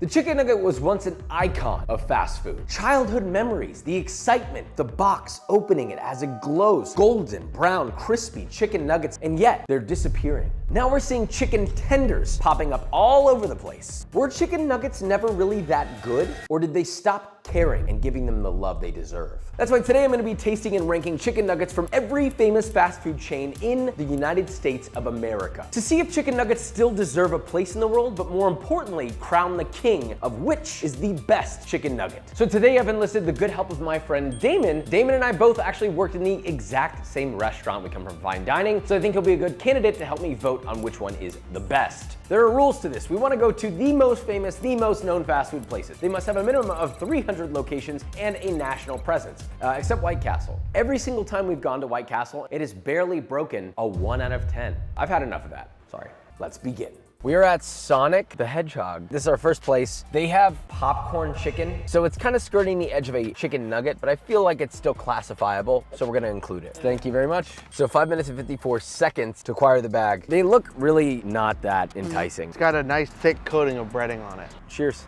The chicken nugget was once an icon of fast food. Childhood memories, the excitement, the box opening it as it glows, golden, brown, crispy chicken nuggets, and yet they're disappearing. Now we're seeing chicken tenders popping up all over the place. Were chicken nuggets never really that good? Or did they stop caring and giving them the love they deserve? That's why today I'm gonna be tasting and ranking chicken nuggets from every famous fast food chain in the United States of America, to see if chicken nuggets still deserve a place in the world, but more importantly, crown the king of which is the best chicken nugget. So today I've enlisted the good help of my friend Damon. Damon and I both actually worked in the exact same restaurant. We come from fine dining, so I think he'll be a good candidate to help me vote on which one is the best. There are rules to this. We want to go to the most famous, the most known fast food places. They must have a minimum of 300 locations and a national presence, except White Castle. Every single time we've gone to White Castle, it has barely broken a 1 out of 10. I've had enough of that. Sorry. Let's begin. We are at Sonic the Hedgehog. This is our first place. They have popcorn chicken, so it's kind of skirting the edge of a chicken nugget, but I feel like it's still classifiable, so we're gonna include it. Thank you very much. So 5 minutes and 54 seconds to acquire the bag. They look really not that enticing. It's got a nice thick coating of breading on it. Cheers.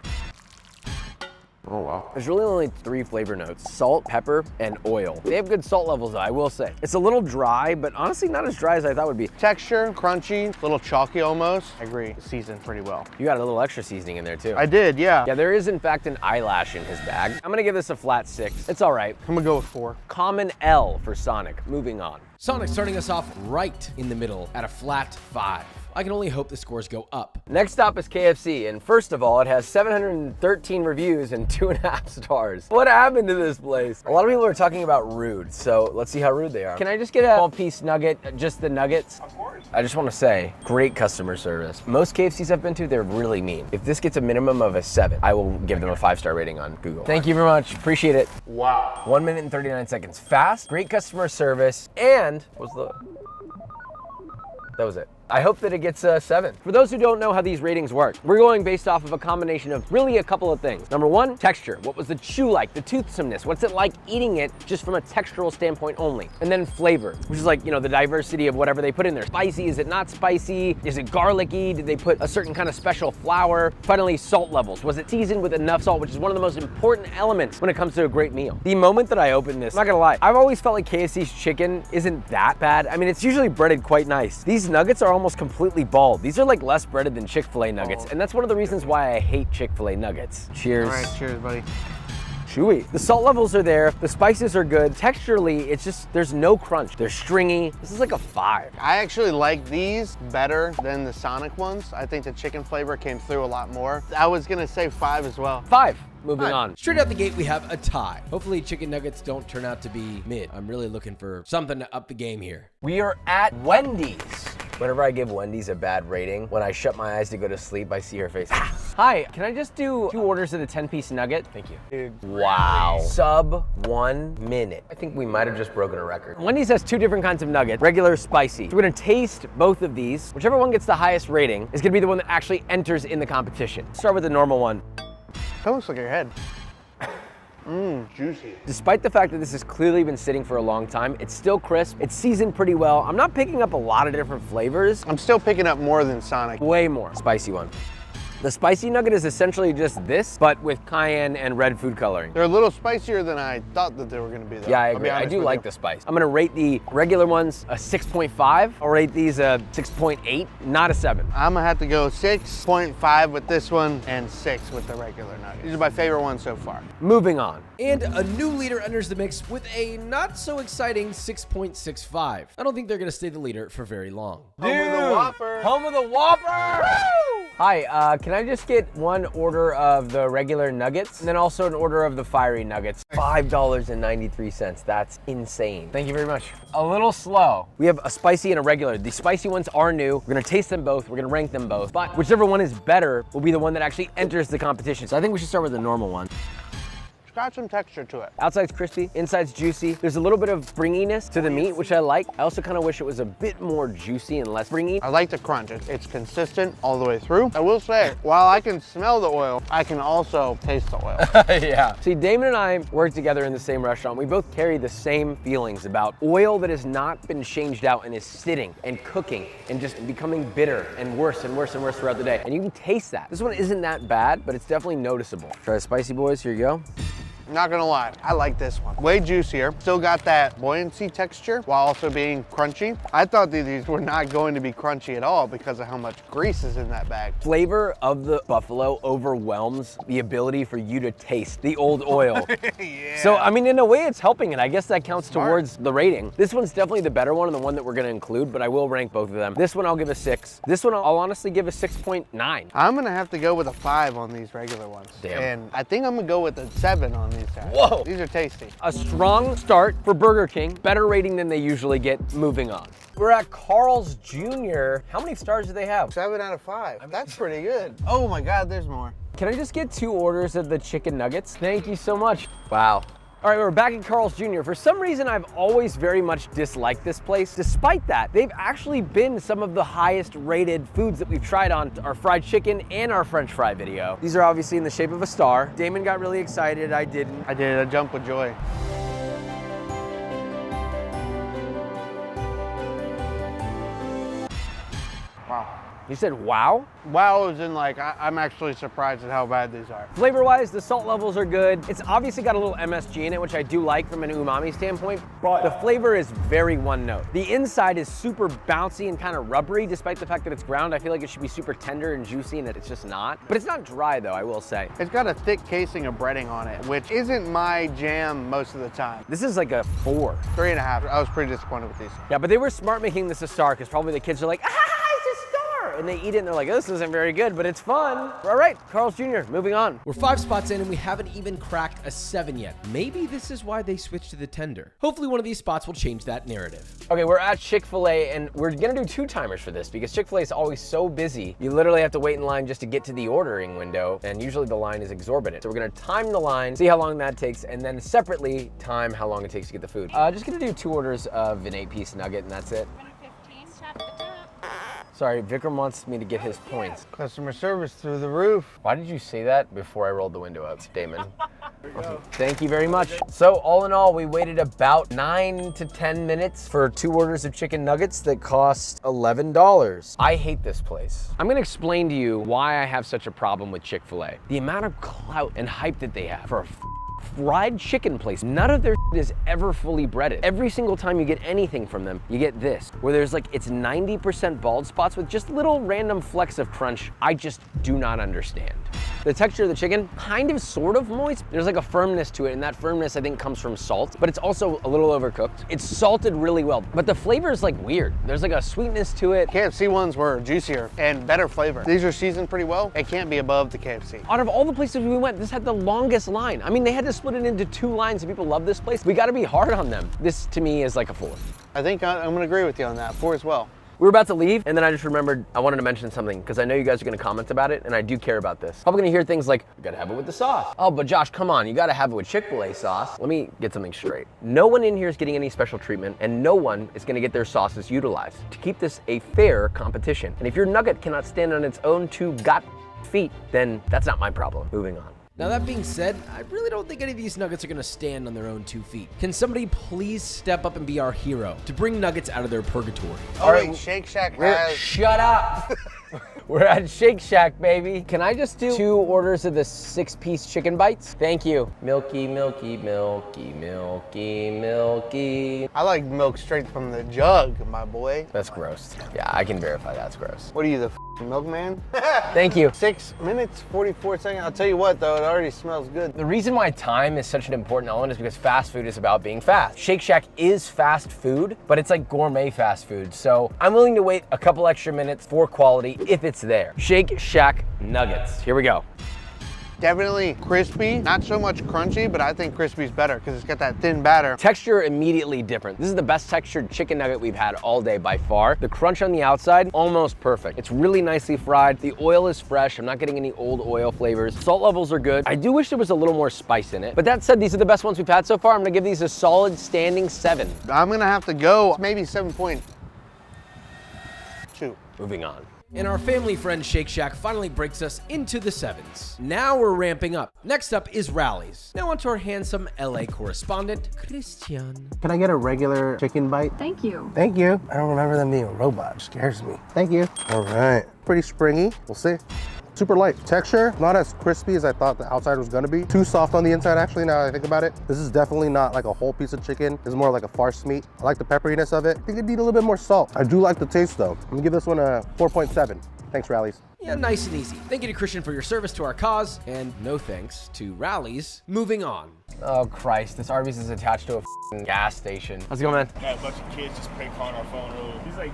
Oh, wow. There's really only 3 flavor notes: salt, pepper, and oil. They have good salt levels though, I will say. It's a little dry, but honestly not as dry as I thought it would be. Texture, crunchy, a little chalky almost. I agree, seasoned pretty well. You got a little extra seasoning in there too. I did, yeah. Yeah, there is in fact an eyelash in his bag. I'm gonna give this a flat 6. It's all right. I'm gonna go with 4. Common L for Sonic. Moving on. Sonic starting us off right in the middle at a flat 5. I can only hope the scores go up. Next stop is KFC, and first of all, it has 713 reviews and 2.5 stars. What happened to this place? A lot of people are talking about rude, so let's see how rude they are. Can I just get a 12-piece nugget, just the nuggets? Of course. I just want to say, great customer service. Most KFCs I've been to, they're really mean. If this gets a minimum of a 7, I will give them a 5-star rating on Google. Thank you very much, appreciate it. Wow. 1 minute and 39 seconds. Fast, great customer service, and that was it. I hope that it gets a 7. For those who don't know how these ratings work, we're going based off of a combination of really a couple of things. Number 1, texture. What was the chew like? The toothsomeness. What's it like eating it just from a textural standpoint only? And then flavor, which is like, you know, the diversity of whatever they put in there. Spicy, is it not spicy? Is it garlicky? Did they put a certain kind of special flour? Finally, salt levels. Was it seasoned with enough salt, which is one of the most important elements when it comes to a great meal? The moment that I opened this, I'm not gonna lie, I've always felt like KFC's chicken isn't that bad. I mean, it's usually breaded quite nice. These nuggets are almost completely bald. These are like less breaded than Chick-fil-A nuggets, and that's one of the reasons why I hate Chick-fil-A nuggets. Cheers. All right, cheers, buddy. Chewy. The salt levels are there, the spices are good. Texturally, it's just, there's no crunch. They're stringy. This is like a 5. I actually like these better than the Sonic ones. I think the chicken flavor came through a lot more. I was gonna say 5 as well. 5. Moving on. Straight out the gate, we have a tie. Hopefully chicken nuggets don't turn out to be mid. I'm really looking for something to up the game here. We are at Wendy's. Whenever I give Wendy's a bad rating, when I shut my eyes to go to sleep, I see her face. Hi, can I just do 2 orders of the 10-piece nugget? Thank you. Dude. Wow. Sub 1 minute. I think we might have just broken a record. Wendy's has 2 different kinds of nuggets, regular, spicy. So we're gonna taste both of these. Whichever one gets the highest rating is gonna be the one that actually enters in the competition. Start with the normal one. That looks like your head. Juicy. Despite the fact that this has clearly been sitting for a long time, it's still crisp, it's seasoned pretty well. I'm not picking up a lot of different flavors. I'm still picking up more than Sonic. Way more. Spicy one. The spicy nugget is essentially just this, but with cayenne and red food coloring. They're a little spicier than I thought that they were gonna be though. Yeah, I agree. I do like the spice. I'm gonna rate the regular ones a 6.5. I'll rate these a 6.8, not a 7. I'm gonna have to go 6.5 with this one and 6 with the regular nugget. These are my favorite ones so far. Moving on. And a new leader enters the mix with a not so exciting 6.65. I don't think they're gonna stay the leader for very long. Home of the Whopper. Home of the Whopper! Woo! Hi, can I just get 1 order of the regular nuggets and then also an order of the fiery nuggets? $5.93. That's insane. Thank you very much. A little slow. We have a spicy and a regular. The spicy ones are new. We're gonna taste them both. We're gonna rank them both. But whichever one is better will be the one that actually enters the competition. So I think we should start with the normal one. It's got some texture to it. Outside's crispy, inside's juicy. There's a little bit of springiness to the meat, which I like. I also kind of wish it was a bit more juicy and less springy. I like the crunch. It's consistent all the way through. I will say, while I can smell the oil, I can also taste the oil. Yeah. See, Damon and I work together in the same restaurant. We both carry the same feelings about oil that has not been changed out and is sitting and cooking and just becoming bitter and worse and worse and worse throughout the day. And you can taste that. This one isn't that bad, but it's definitely noticeable. Try the spicy boys, here you go. Not gonna lie, I like this one. Way juicier, still got that buoyancy texture while also being crunchy. I thought that these were not going to be crunchy at all because of how much grease is in that bag. Flavor of the buffalo overwhelms the ability for you to taste the old oil. Yeah. So, I mean, in a way it's helping it. I guess that counts Smart. towards the rating. This one's definitely the better one and the one that we're gonna include, but I will rank both of them. This one I'll give a 6. This one I'll honestly give a 6.9. I'm gonna have to go with a 5 on these regular ones. Damn. And I think I'm gonna go with a 7 on these guys. Whoa. These are tasty. A strong start for Burger King, better rating than they usually get. Moving on. We're at Carl's Jr. How many stars do they have? 7 out of 5. That's pretty good. Oh my God, there's more. Can I just get 2 orders of the chicken nuggets? Thank you so much. Wow. All right, we're back at Carl's Jr. For some reason, I've always very much disliked this place. Despite that, they've actually been some of the highest rated foods that we've tried on our fried chicken and our French fry video. These are obviously in the shape of a star. Damon got really excited, I didn't. I did a jump with joy. Wow. You said wow? Wow is in like, I'm actually surprised at how bad these are. Flavor-wise, the salt levels are good. It's obviously got a little MSG in it, which I do like from an umami standpoint, but the flavor is very one note. The inside is super bouncy and kind of rubbery, despite the fact that it's ground. I feel like it should be super tender and juicy, and it's just not. But it's not dry though, I will say. It's got a thick casing of breading on it, which isn't my jam most of the time. This is like a 4. 3.5. I was pretty disappointed with these. Yeah, but they were smart making this a star, because probably the kids are like, ah, it's a star! And they eat it and they're like, this isn't very good, but it's fun. All right, Carl's Jr., moving on. We're 5 spots in and we haven't even cracked a 7 yet. Maybe this is why they switched to the tender. Hopefully one of these spots will change that narrative. Okay, we're at Chick-fil-A and we're gonna do 2 timers for this because Chick-fil-A is always so busy. You literally have to wait in line just to get to the ordering window, and usually the line is exorbitant. So we're gonna time the line, see how long that takes, and then separately time how long it takes to get the food. Just gonna do 2 orders of an 8-piece nugget and that's it. 115, top the top. Sorry, Vikram wants me to get his points. Customer service through the roof. Why did you say that before I rolled the window up, Damon? Awesome. Thank you very much. So all in all, we waited about 9 to 10 minutes for 2 orders of chicken nuggets that cost $11. I hate this place. I'm gonna explain to you why I have such a problem with Chick-fil-A. The amount of clout and hype that they have for a fried chicken place. None of their is ever fully breaded. Every single time you get anything from them, you get this, where there's like, it's 90% bald spots with just little random flecks of crunch. I just do not understand. The texture of the chicken, kind of sort of moist. There's like a firmness to it, and that firmness I think comes from salt, but it's also a little overcooked. It's salted really well, but the flavor is like weird. There's like a sweetness to it. KFC ones were juicier and better flavor. These are seasoned pretty well. It can't be above the KFC. Out of all the places we went, this had the longest line. I mean, they had to split it into 2 lines and people love this place. We gotta be hard on them. This to me is like a 4. I think I'm gonna agree with you on that. 4 as well. We were about to leave, and then I just remembered I wanted to mention something because I know you guys are gonna comment about it, and I do care about this. Probably gonna hear things like, you gotta have it with the sauce. Oh, but Josh, come on, you gotta have it with Chick-fil-A sauce. Let me get something straight. No one in here is getting any special treatment, and no one is gonna get their sauces utilized to keep this a fair competition. And if your nugget cannot stand on its own 2 feet, then that's not my problem. Moving on. Now that being said, I really don't think any of these nuggets are gonna stand on their own 2 feet. Can somebody please step up and be our hero to bring nuggets out of their purgatory? Oh wait, Shake Shack has... Shut up! We're at Shake Shack, baby. Can I just do 2 orders of the 6-piece chicken bites? Thank you. Milky, milky, milky, milky, milky. I like milk straight from the jug, my boy. That's gross. Yeah, I can verify that's gross. What are you, the milkman? Thank you. 6 minutes, 44 seconds. I'll tell you what though, it already smells good. The reason why time is such an important element is because fast food is about being fast. Shake Shack is fast food, but it's like gourmet fast food. So I'm willing to wait a couple extra minutes for quality if it's there. Shake Shack nuggets. Here we go. Definitely crispy, not so much crunchy, but I think crispy's better because it's got that thin batter. Texture immediately different. This is the best textured chicken nugget we've had all day by far. The crunch on the outside, almost perfect. It's really nicely fried. The oil is fresh. I'm not getting any old oil flavors. Salt levels are good. I do wish there was a little more spice in it. But that said, these are the best ones we've had so far. I'm gonna give these a solid standing 7. I'm gonna have to go maybe 7.2. Moving on. And our family friend Shake Shack finally breaks us into the 7s. Now we're ramping up. Next up is Rallies. Now onto our handsome LA correspondent, Christian. Can I get a regular chicken bite? Thank you. Thank you. I don't remember them being a robot. It scares me. Thank you. All right. Pretty springy. We'll see. Super light. Texture, not as crispy as I thought the outside was gonna be. Too soft on the inside, actually, now that I think about it. This is definitely not like a whole piece of chicken. This is more like a farce meat. I like the pepperiness of it. I think it'd need a little bit more salt. I do like the taste though. I'm gonna give this one a 4.7. Thanks, Rallies. Yeah, nice and easy. Thank you to Christian for your service to our cause, and no thanks to Rallies. Moving on. Oh Christ, this Arby's is attached to a f***ing gas station. How's it going, man? Got a bunch of kids just prank calling our phone earlier. He's like,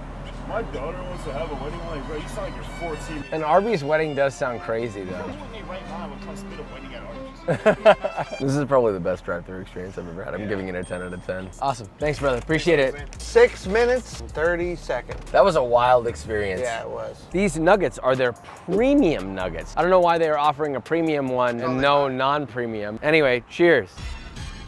my daughter wants to have a wedding. I'm like, bro, you sound like you're 14. An Arby's wedding does sound crazy though. You wouldn't be right now when it comes to spit a wedding at Arby's. This is probably the best drive-thru experience I've ever had. I'm giving it a 10 out of 10. Awesome. Thanks, brother. Appreciate it. 6 minutes and 30 seconds. That was a wild experience. Yeah, it was. These nuggets are their premium nuggets. I don't know why they are offering a premium one and no non-premium. Anyway, cheers.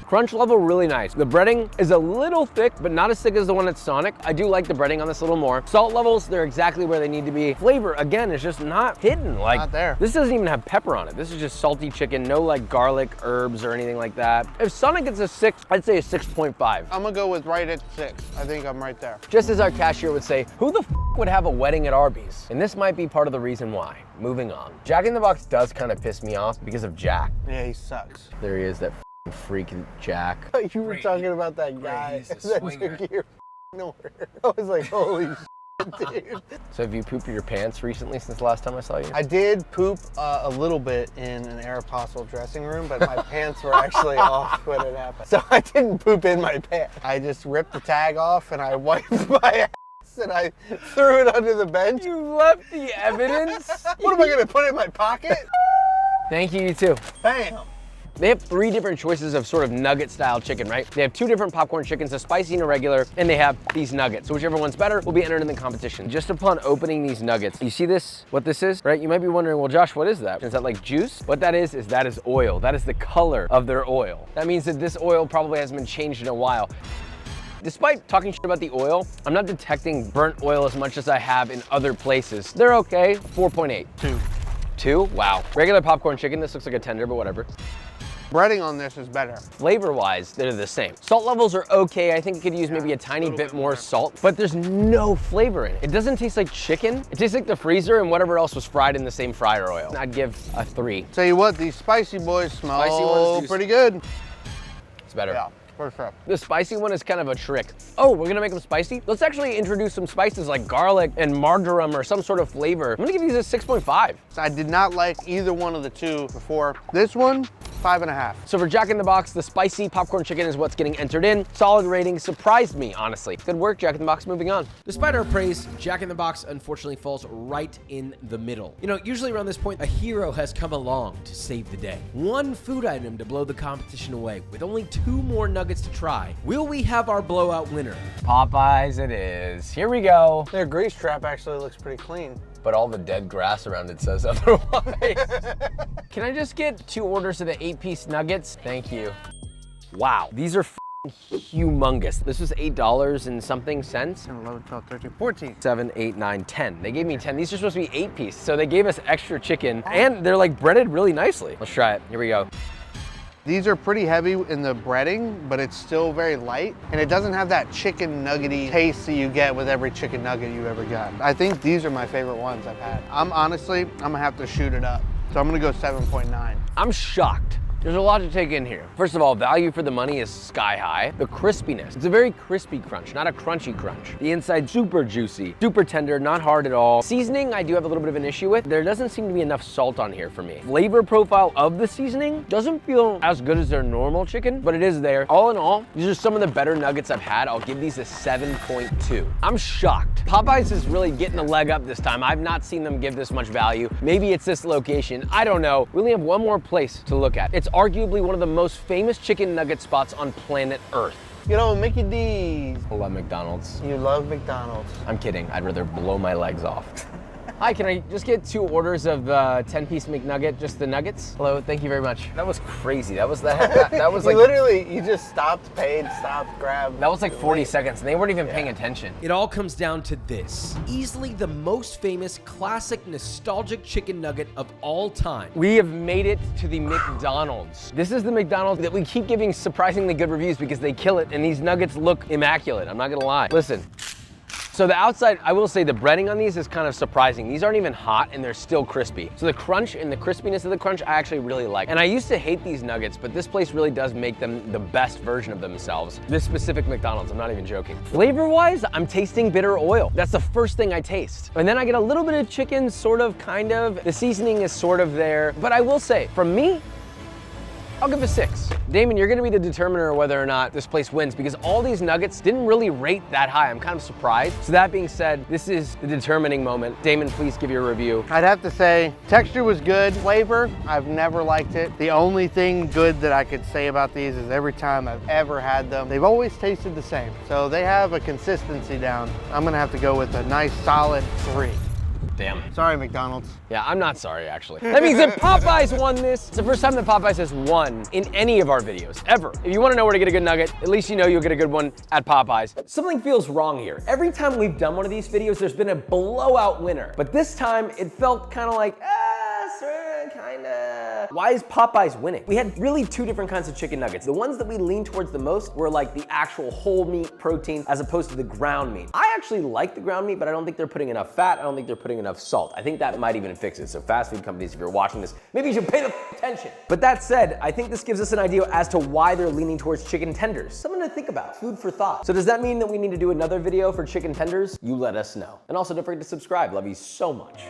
Crunch level, really nice. The breading is a little thick, but not as thick as the one at Sonic. I do like the breading on this a little more. Salt levels, they're exactly where they need to be. Flavor, again, is just not hidden. Like, Not there. This doesn't even have pepper on it. This is just salty chicken, no like garlic, herbs, or anything like that. If Sonic gets a 6, I'd say a 6.5. I'm gonna go with right at 6. I think I'm right there. Just as our cashier would say, who the f would have a wedding at Arby's? And this might be part of the reason why. Moving on. Jack in the Box does kind of piss me off because of Jack. Yeah, he sucks. There he is, that freak Jack. You were talking about that guy he's a that swinger. took you nowhere. I was like, holy shit, dude. So have you pooped your pants recently since the last time I saw you? I did poop a little bit in an Aeropostale dressing room, but my pants were actually off when it happened. So I didn't poop in my pants. I just ripped the tag off and I wiped my ass and I threw it under the bench. You left the evidence? What am I gonna put in my pocket? Thank you, you too. Bam. They have 3 different choices of sort of nugget style chicken, right? They have 2 different popcorn chickens, a spicy and a regular, and they have these nuggets. So whichever one's better will be entered in the competition. Just upon opening these nuggets, you see this, what this is, right? You might be wondering, well, Josh, what is that? Is that like juice? What that is oil. That is the color of their oil. That means that this oil probably hasn't been changed in a while. Despite talking shit about the oil, I'm not detecting burnt oil as much as I have in other places. They're okay, 4.8. 2? Wow. Regular popcorn chicken, this looks like a tender, but whatever. Breading on this is better. Flavor-wise, they're the same. Salt levels are okay. I think it could use maybe a tiny bit more salt, but there's no flavor in it. It doesn't taste like chicken. It tastes like the freezer and whatever else was fried in the same fryer oil. I'd give a 3. Tell you what, these spicy boys smell Spicy ones do pretty good. It's better. Yeah, for sure. The spicy one is kind of a trick. Oh, we're gonna make them spicy? Let's actually introduce some spices like garlic and marjoram or some sort of flavor. I'm gonna give these a 6.5. I did not like either one of the 2 before. This one, 5.5. So for Jack in the Box, the spicy popcorn chicken is what's getting entered in. Solid rating, surprised me, honestly. Good work, Jack in the Box, moving on. Despite our praise, Jack in the Box unfortunately falls right in the middle. You know, usually around this point, a hero has come along to save the day. One food item to blow the competition away, with only 2 more nuggets to try. Will we have our blowout winner? Popeyes it is. Here we go. Their grease trap actually looks pretty clean. But all the dead grass around it says otherwise. Can I just get 2 orders of the 8-piece nuggets? Thank you. Wow, these are humongous. This was $8 and something cents. 10, 11, 12, 13, 14. 7, 8, 9, 10. They gave me 10. These are supposed to be 8-piece, so they gave us extra chicken, and they're like breaded really nicely. Let's try it. Here we go. These are pretty heavy in the breading, but it's still very light. And it doesn't have that chicken nuggety taste that you get with every chicken nugget you ever got. I think these are my favorite ones I've had. I'm gonna have to shoot it up. So I'm gonna go 7.9. I'm shocked There's a lot to take in here. First of all, value for the money is sky high. The crispiness, it's a very crispy crunch, not a crunchy crunch. The inside super juicy, super tender, not hard at all. Seasoning, I do have a little bit of an issue with. There doesn't seem to be enough salt on here for me. Flavor profile of the seasoning doesn't feel as good as their normal chicken, but it is there. All in all, these are some of the better nuggets I've had. I'll give these a 7.2. I'm shocked. Popeyes is really getting a leg up this time. I've not seen them give this much value. Maybe it's this location, I don't know. We only have one more place to look at. It's arguably one of the most famous chicken nugget spots on planet Earth. You know, Mickey D's. I love McDonald's. You love McDonald's. I'm kidding. I'd rather blow my legs off. Hi, can I just get 2 orders of 10-piece McNugget, just the nuggets? Hello, thank you very much. That was crazy. That was that was like you just stopped, paid, stopped, grabbed. that was like 40 seconds, and they weren't even paying attention. It all comes down to this. Easily the most famous, classic, nostalgic chicken nugget of all time. We have made it to the McDonald's. This is the McDonald's that we keep giving surprisingly good reviews because they kill it, and these nuggets look immaculate. I'm not gonna lie. Listen. So the outside, I will say the breading on these is kind of surprising. These aren't even hot and they're still crispy. So the crunch and the crispiness of the crunch, I actually really like. And I used to hate these nuggets, but this place really does make them the best version of themselves. This specific McDonald's, I'm not even joking. Flavor-wise, I'm tasting bitter oil. That's the first thing I taste. And then I get a little bit of chicken, sort of, kind of. The seasoning is sort of there. But I will say, for me, I'll give it a 6. Damon, you're gonna be the determiner of whether or not this place wins because all these nuggets didn't really rate that high. I'm kind of surprised. So that being said, this is the determining moment. Damon, please give your review. I'd have to say, texture was good. Flavor, I've never liked it. The only thing good that I could say about these is every time I've ever had them, they've always tasted the same. So they have a consistency down. I'm gonna have to go with a nice solid 3. Damn. Sorry, McDonald's. Yeah, I'm not sorry, actually. That means that Popeyes won this. It's the first time that Popeyes has won in any of our videos, ever. If you wanna know where to get a good nugget, at least you know you'll get a good one at Popeyes. Something feels wrong here. Every time we've done one of these videos, there's been a blowout winner. But this time, it felt kinda like, kinda. Why is Popeyes winning? We had really 2 different kinds of chicken nuggets. The ones that we leaned towards the most were like the actual whole meat protein as opposed to the ground meat. I actually like the ground meat, but I don't think they're putting enough fat. I don't think they're putting enough salt. I think that might even fix it. So fast food companies, if you're watching this, maybe you should pay the attention. But that said, I think this gives us an idea as to why they're leaning towards chicken tenders. Something to think about, food for thought. So does that mean that we need to do another video for chicken tenders? You let us know. And also don't forget to subscribe. Love you so much.